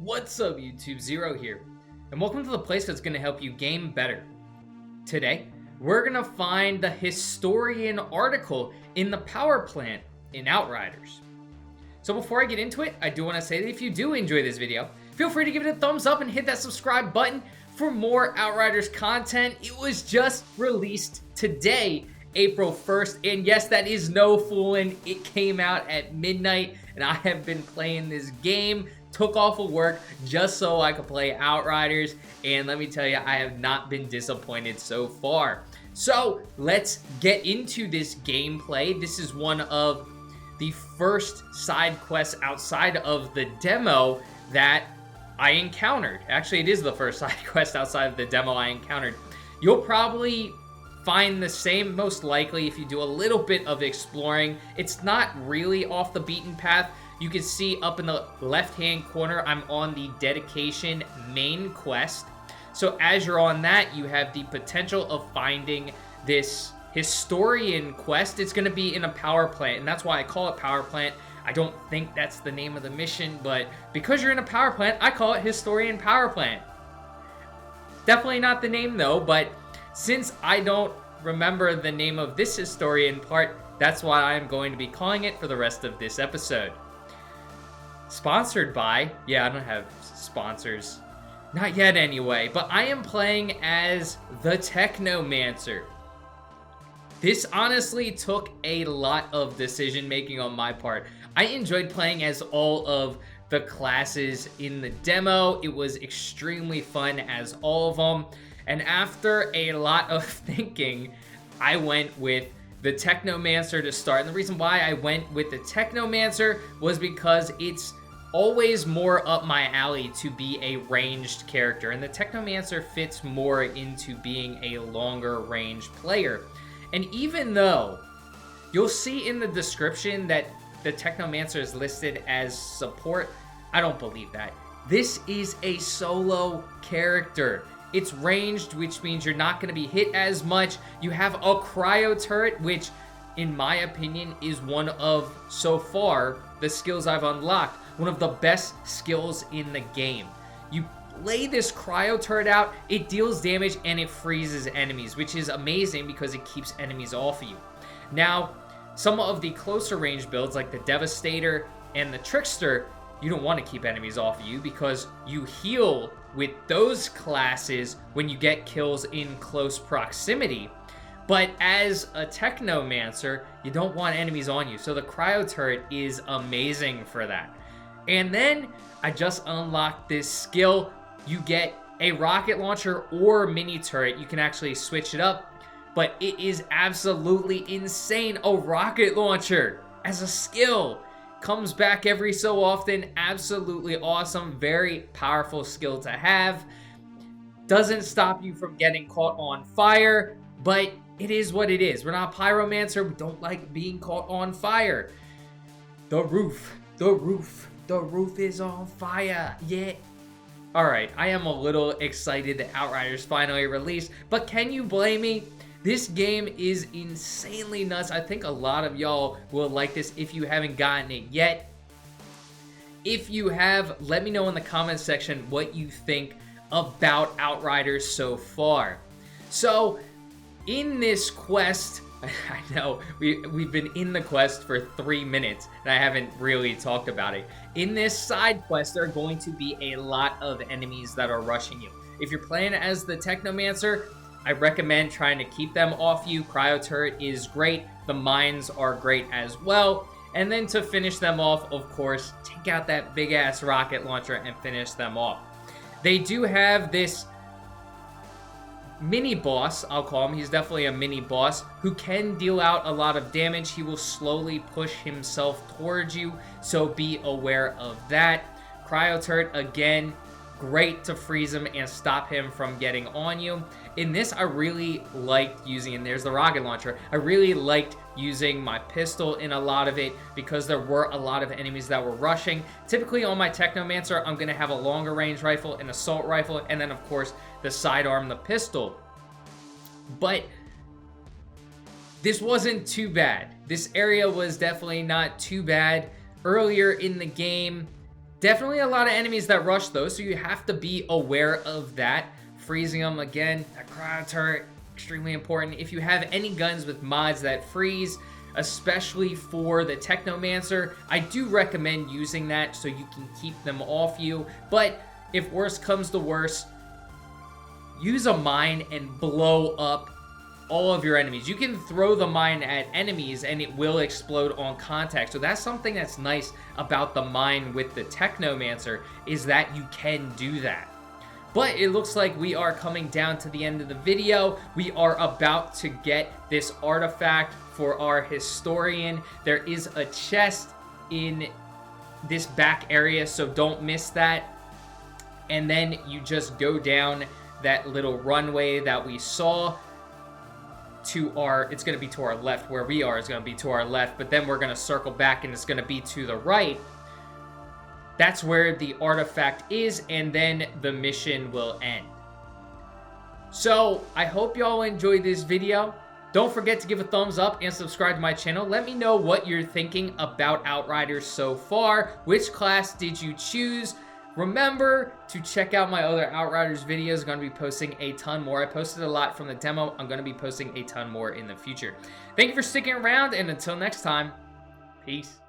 What's up, YouTube? Zero here, and welcome to the place that's going to help you game better. Today, we're going to find the historian article in the power plant in Outriders. So before I get into it, I do want to say that if you do enjoy this video, feel free to give it a thumbs up and hit that subscribe button for more Outriders content. It was just released today, April 1st, and yes, that is no fooling. It came out at midnight, and I have been playing this game. Took off of work just so I could play Outriders, and let me tell you, I have not been disappointed so far. So let's get into this gameplay. This is one of the first side quests outside of the demo that I encountered. Actually, it is the first side quest outside of the demo I encountered. You'll probably find the same, most likely, if you do a little bit of exploring. It's not really off the beaten path. You can see up in the left-hand corner, I'm on the dedication main quest. So as you're on that, you have the potential of finding this historian quest. It's going to be in a power plant, and that's why I call it power plant. I don't think that's the name of the mission, but because you're in a power plant, I call it historian power plant. Definitely not the name though, but since I don't remember the name of this historian part, that's why I'm going to be calling it for the rest of this episode. Sponsored by, yeah, I don't have sponsors. Not yet anyway, but I am playing as the Technomancer. This honestly took a lot of decision making on my part. I enjoyed playing as all of the classes in the demo. It was extremely fun as all of them. And after a lot of thinking, I went with the Technomancer to start. And the reason why I went with the Technomancer was because it's always more up my alley to be a ranged character, and the Technomancer fits more into being a longer range player. And even though you'll see in the description that the Technomancer is listed as support, I don't believe that. This is a solo character. It's ranged, which means you're not going to be hit as much. You have a cryo turret, which in my opinion is one of, so far, the skills I've unlocked, one of the best skills in the game. You lay this cryo turret out, it deals damage and it freezes enemies, which is amazing because it keeps enemies off of you. Now, some of the closer range builds like the Devastator and the Trickster, you don't want to keep enemies off of you because you heal with those classes when you get kills in close proximity. But as a Technomancer, you don't want enemies on you, so the cryo turret is amazing for that. And then I just unlocked this skill. You get a rocket launcher or mini turret. You can actually switch it up, but it is absolutely insane. A rocket launcher as a skill comes back every so often. Absolutely awesome. Very powerful skill to have. Doesn't stop you from getting caught on fire, but it is what it is. We're not Pyromancer. We don't like being caught on fire. The roof is on fire. Yeah. Alright, I am a little excited that Outriders finally released, but can you blame me? This game is insanely nuts. I think a lot of y'all will like this if you haven't gotten it yet. If you have, let me know in the comments section what you think about Outriders so far. So, in this quest, I know, we've been in the quest for 3 minutes, and I haven't really talked about it. In this side quest, there are going to be a lot of enemies that are rushing you. If you're playing as the Technomancer, I recommend trying to keep them off you. Cryo turret is great. The mines are great as well. And then to finish them off, of course, take out that big-ass rocket launcher and finish them off. They do have this mini boss, I'll call him. He's definitely a mini boss who can deal out a lot of damage. He will slowly push himself towards you, so be aware of that. Cryo turret, again, great to freeze him and stop him from getting on you. In this, I really liked using, and there's the rocket launcher, I really liked using my pistol in a lot of it because there were a lot of enemies that were rushing. Typically on my Technomancer, I'm going to have a longer range rifle, an assault rifle, and then of course the sidearm, the pistol. But this wasn't too bad. This area was definitely not too bad. Earlier in the game, Definitely a lot of enemies that rush though, so you have to be aware of that. Freezing them again, that cryo turret, extremely important. If you have any guns with mods that freeze, especially for the Technomancer, I do recommend using that so you can keep them off you. But if worse comes to worse, use a mine and blow up all of your enemies. You can throw the mine at enemies and it will explode on contact. So that's something that's nice about the mine with the Technomancer, is that you can do that. But it looks like we are coming down to the end of the video. We are about to get this artifact for our historian. There is a chest in this back area, so don't miss that. And then you just go down that little runway that we saw to our, it's going to be to our left. Where we are is going to be to our left, but then we're going to circle back and it's going to be to the right. That's where the artifact is, and then the mission will end. So I hope y'all enjoyed this video. Don't forget to give a thumbs up and subscribe to my channel. Let me know what you're thinking about Outriders so far. Which class did you choose? Remember to check out my other Outriders videos. I'm going to be posting a ton more. I posted a lot from the demo. I'm going to be posting a ton more in the future. Thank you for sticking around, and until next time, peace.